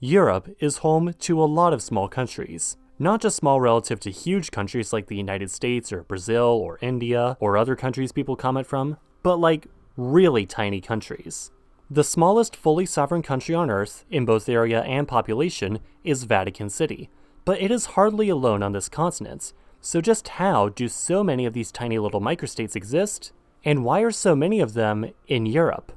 Europe is home to a lot of small countries. Not just small relative to huge countries like the United States or Brazil or India or other countries people comment from, but like really tiny countries. The smallest fully sovereign country on Earth, in both area and population, is Vatican City, but it is hardly alone on this continent. So just how do so many of these tiny little microstates exist? And why are so many of them in Europe?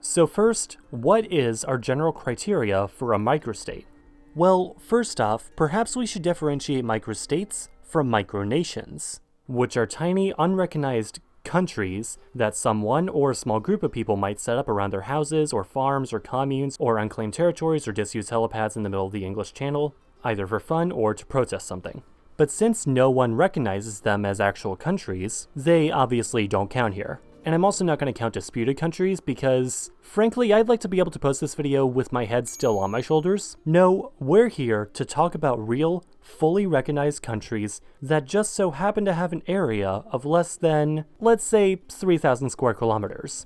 So first, what is our general criteria for a microstate? Well, first off, perhaps we should differentiate microstates from micronations, which are tiny, unrecognized countries that someone or a small group of people might set up around their houses or farms or communes or unclaimed territories or disused helipads in the middle of the English Channel, either for fun or to protest something. But since no one recognizes them as actual countries, they obviously don't count here. And I'm also not going to count disputed countries because, frankly, I'd like to be able to post this video with my head still on my shoulders. No, we're here to talk about real, fully recognized countries that just so happen to have an area of less than, let's say, 3,000 square kilometers.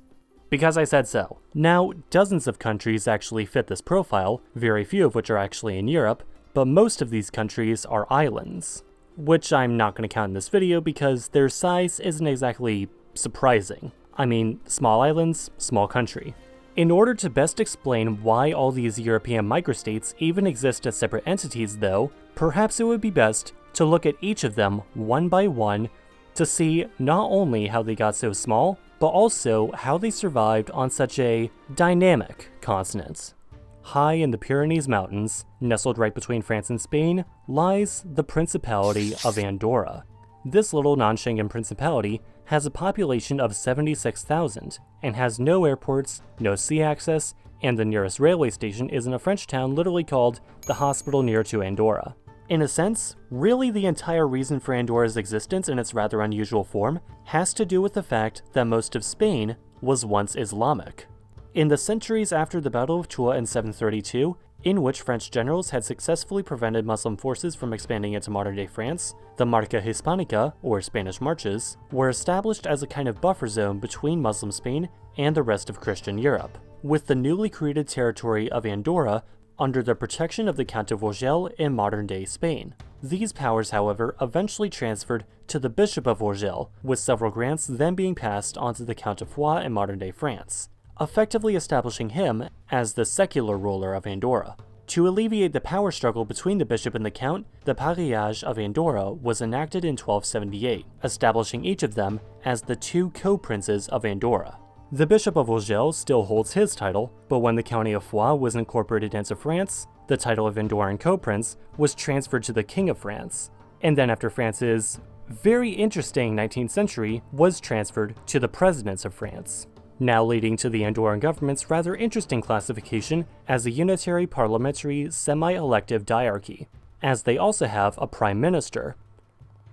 Because I said so. Now, dozens of countries actually fit this profile, very few of which are actually in Europe, but most of these countries are islands, which I'm not going to count in this video because their size isn't exactly surprising. I mean, small islands, small country. In order to best explain why all these European microstates even exist as separate entities though, perhaps it would be best to look at each of them one by one to see not only how they got so small, but also how they survived on such a dynamic continent. High in the Pyrenees Mountains, nestled right between France and Spain, lies the Principality of Andorra. This little non-Schengen principality has a population of 76,000 and has no airports, no sea access, and the nearest railway station is in a French town literally called the Hospital near to Andorra. In a sense, really the entire reason for Andorra's existence in its rather unusual form has to do with the fact that most of Spain was once Islamic. In the centuries after the Battle of Tours in 732, in which French generals had successfully prevented Muslim forces from expanding into modern-day France, the Marca Hispanica, or Spanish Marches, were established as a kind of buffer zone between Muslim Spain and the rest of Christian Europe, with the newly created territory of Andorra under the protection of the Count of Urgell in modern-day Spain. These powers, however, eventually transferred to the Bishop of Urgell, with several grants then being passed onto the Count of Foix in modern-day France, effectively establishing him as the secular ruler of Andorra. To alleviate the power struggle between the bishop and the count, the Pariage of Andorra was enacted in 1278, establishing each of them as the two co-princes of Andorra. The Bishop of Urgell still holds his title, but when the County of Foix was incorporated into France, the title of Andorran co-prince was transferred to the King of France, and then after France's very interesting 19th century was transferred to the Presidents of France, now leading to the Andorran government's rather interesting classification as a unitary parliamentary semi-elective diarchy, as they also have a prime minister,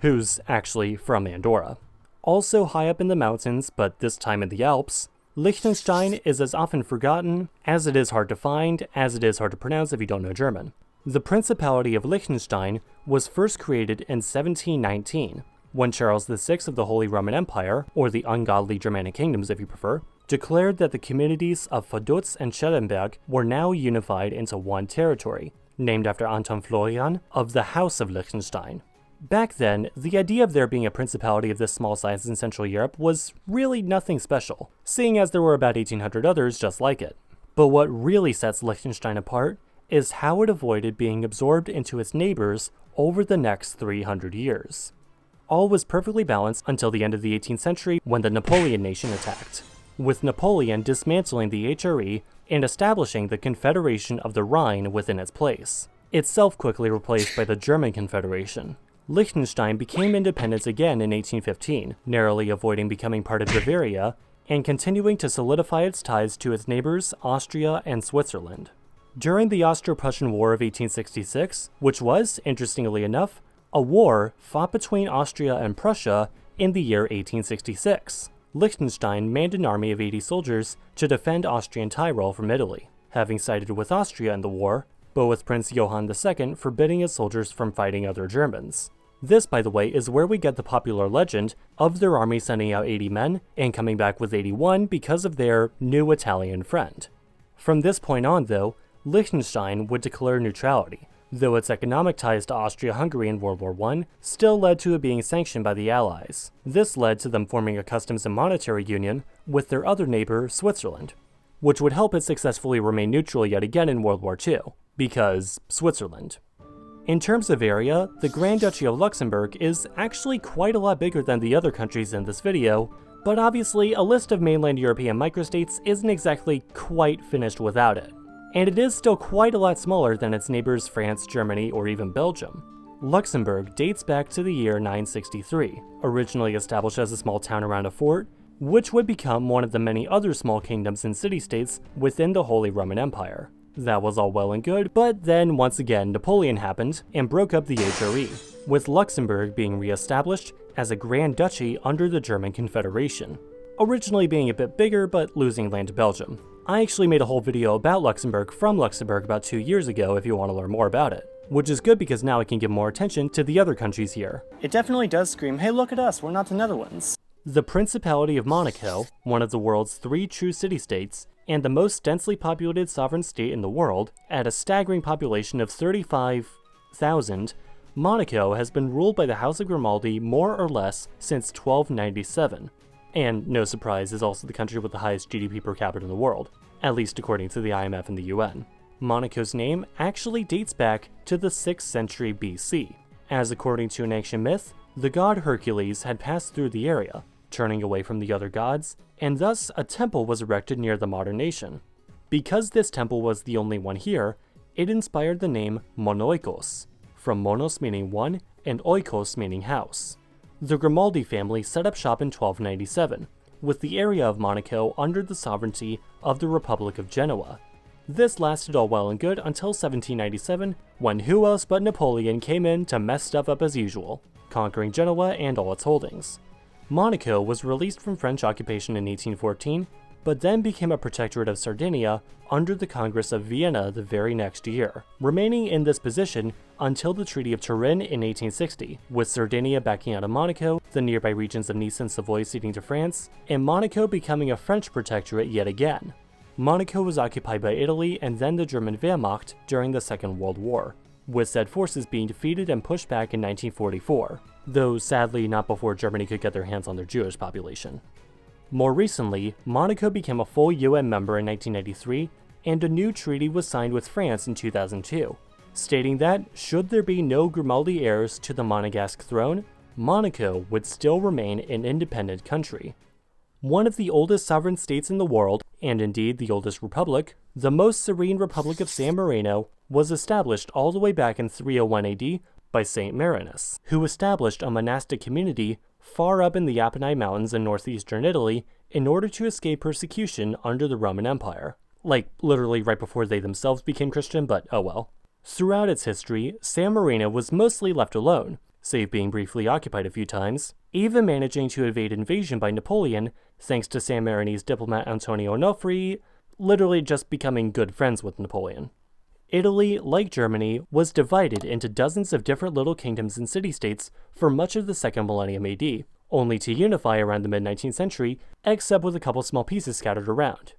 who's actually from Andorra. Also high up in the mountains, but this time in the Alps, Liechtenstein is as often forgotten as it is hard to find, as it is hard to pronounce if you don't know German. The Principality of Liechtenstein was first created in 1719, when Charles VI of the Holy Roman Empire, or the ungodly Germanic kingdoms if you prefer, declared that the communities of Vaduz and Schellenberg were now unified into one territory, named after Anton Florian of the House of Liechtenstein. Back then, the idea of there being a principality of this small size in Central Europe was really nothing special, seeing as there were about 1,800 others just like it. But what really sets Liechtenstein apart is how it avoided being absorbed into its neighbors over the next 300 years. All was perfectly balanced until the end of the 18th century when the Napoleon nation attacked, with Napoleon dismantling the HRE and establishing the Confederation of the Rhine within its place, itself quickly replaced by the German Confederation. Liechtenstein became independent again in 1815, narrowly avoiding becoming part of Bavaria, and continuing to solidify its ties to its neighbors Austria and Switzerland. During the Austro-Prussian War of 1866, which was, interestingly enough, a war fought between Austria and Prussia in the year 1866. Liechtenstein manned an army of 80 soldiers to defend Austrian Tyrol from Italy, having sided with Austria in the war, but with Prince Johann II forbidding his soldiers from fighting other Germans. This, by the way, is where we get the popular legend of their army sending out 80 men and coming back with 81 because of their new Italian friend. From this point on, though, Liechtenstein would declare neutrality, though its economic ties to Austria-Hungary in World War I still led to it being sanctioned by the Allies. This led to them forming a customs and monetary union with their other neighbor, Switzerland, which would help it successfully remain neutral yet again in World War II, because Switzerland. In terms of area, the Grand Duchy of Luxembourg is actually quite a lot bigger than the other countries in this video, but obviously a list of mainland European microstates isn't exactly quite finished without it. And it is still quite a lot smaller than its neighbors France, Germany, or even Belgium. Luxembourg dates back to the year 963, originally established as a small town around a fort, which would become one of the many other small kingdoms and city-states within the Holy Roman Empire. That was all well and good, but then once again Napoleon happened and broke up the HRE, with Luxembourg being re-established as a Grand Duchy under the German Confederation, originally being a bit bigger but losing land to Belgium. I actually made a whole video about Luxembourg from Luxembourg about 2 years ago if you want to learn more about it, which is good because now I can give more attention to the other countries here. It definitely does scream, hey look at us, we're not the Netherlands. The Principality of Monaco, one of the world's 3 true city-states, and the most densely populated sovereign state in the world, at a staggering population of 35,000, Monaco has been ruled by the House of Grimaldi more or less since 1297, and no surprise is also the country with the highest GDP per capita in the world, at least according to the IMF and the UN. Monaco's name actually dates back to the 6th century BC, as according to an ancient myth, the god Hercules had passed through the area, turning away from the other gods, and thus a temple was erected near the modern nation. Because this temple was the only one here, it inspired the name Monoikos, from monos meaning one and oikos meaning house. The Grimaldi family set up shop in 1297, with the area of Monaco under the sovereignty of the Republic of Genoa. This lasted all well and good until 1797, when who else but Napoleon came in to mess stuff up as usual, conquering Genoa and all its holdings. Monaco was released from French occupation in 1814, but then became a protectorate of Sardinia under the Congress of Vienna the very next year, remaining in this position until the Treaty of Turin in 1860, with Sardinia backing out of Monaco, the nearby regions of Nice and Savoy ceding to France, and Monaco becoming a French protectorate yet again. Monaco was occupied by Italy and then the German Wehrmacht during the Second World War, with said forces being defeated and pushed back in 1944, though sadly not before Germany could get their hands on their Jewish population. More recently, Monaco became a full UN member in 1993, and a new treaty was signed with France in 2002, stating that, should there be no Grimaldi heirs to the Monegasque throne, Monaco would still remain an independent country. One of the oldest sovereign states in the world, and indeed the oldest republic, the most serene Republic of San Marino, was established all the way back in 301 AD by Saint Marinus, who established a monastic community far up in the Apennine Mountains in northeastern Italy in order to escape persecution under the Roman Empire. Like, literally right before they themselves became Christian, but oh well. Throughout its history, San Marino was mostly left alone, save being briefly occupied a few times, even managing to evade invasion by Napoleon thanks to San Marino's diplomat Antonio Onofri literally just becoming good friends with Napoleon. Italy, like Germany, was divided into dozens of different little kingdoms and city-states for much of the second millennium AD, only to unify around the mid-19th century, except with a couple small pieces scattered around.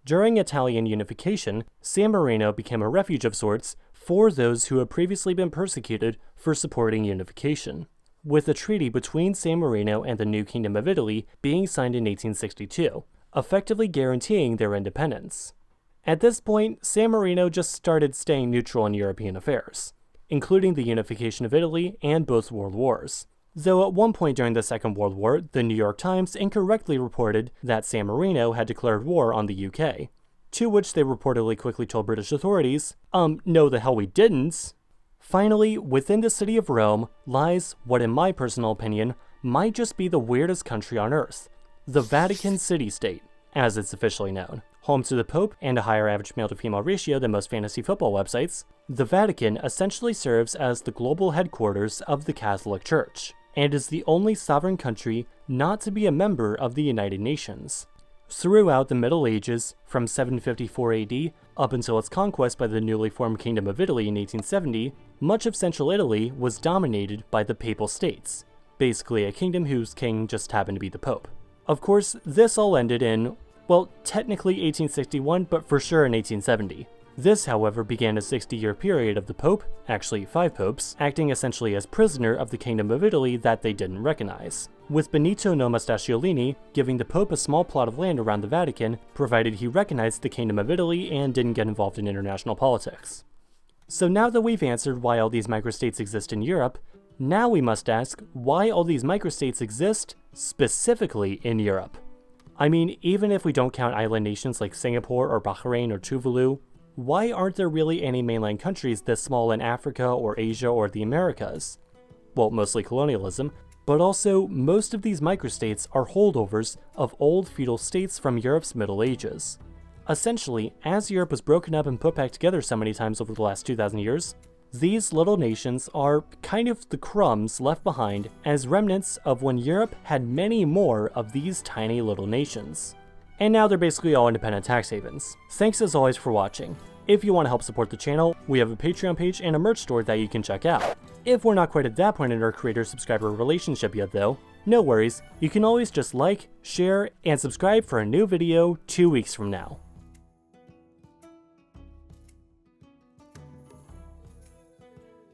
During Italian unification, San Marino became a refuge of sorts for those who had previously been persecuted for supporting unification, with a treaty between San Marino and the new Kingdom of Italy being signed in 1862, effectively guaranteeing their independence. At this point, San Marino just started staying neutral in European affairs, including the unification of Italy and both world wars. Though at one point during the Second World War, the New York Times incorrectly reported that San Marino had declared war on the UK, to which they reportedly quickly told British authorities, no the hell we didn't. Finally, within the city of Rome lies what in my personal opinion might just be the weirdest country on earth, the Vatican city-state, as it's officially known. Home to the Pope and a higher average male-to-female ratio than most fantasy football websites, the Vatican essentially serves as the global headquarters of the Catholic Church, and is the only sovereign country not to be a member of the United Nations. Throughout the Middle Ages, from 754 AD up until its conquest by the newly formed Kingdom of Italy in 1870, much of central Italy was dominated by the Papal States, basically a kingdom whose king just happened to be the Pope. Of course, this all ended in Well, technically 1861, but for sure in 1870. This, however, began a 60-year period of the Pope, actually 5 popes, acting essentially as prisoner of the Kingdom of Italy that they didn't recognize, with Benito no Mustasciolini giving the Pope a small plot of land around the Vatican, provided he recognized the Kingdom of Italy and didn't get involved in international politics. So now that we've answered why all these microstates exist in Europe, now we must ask why all these microstates exist specifically in Europe. I mean, even if we don't count island nations like Singapore or Bahrain or Tuvalu, why aren't there really any mainland countries this small in Africa or Asia or the Americas? Well, mostly colonialism, but also most of these microstates are holdovers of old feudal states from Europe's Middle Ages. Essentially, as Europe was broken up and put back together so many times over the last 2,000 years, these little nations are kind of the crumbs left behind as remnants of when Europe had many more of these tiny little nations. And now they're basically all independent tax havens. Thanks as always for watching. If you want to help support the channel, we have a Patreon page and a merch store that you can check out. If we're not quite at that point in our creator-subscriber relationship yet though, no worries, you can always just like, share, and subscribe for a new video 2 weeks from now.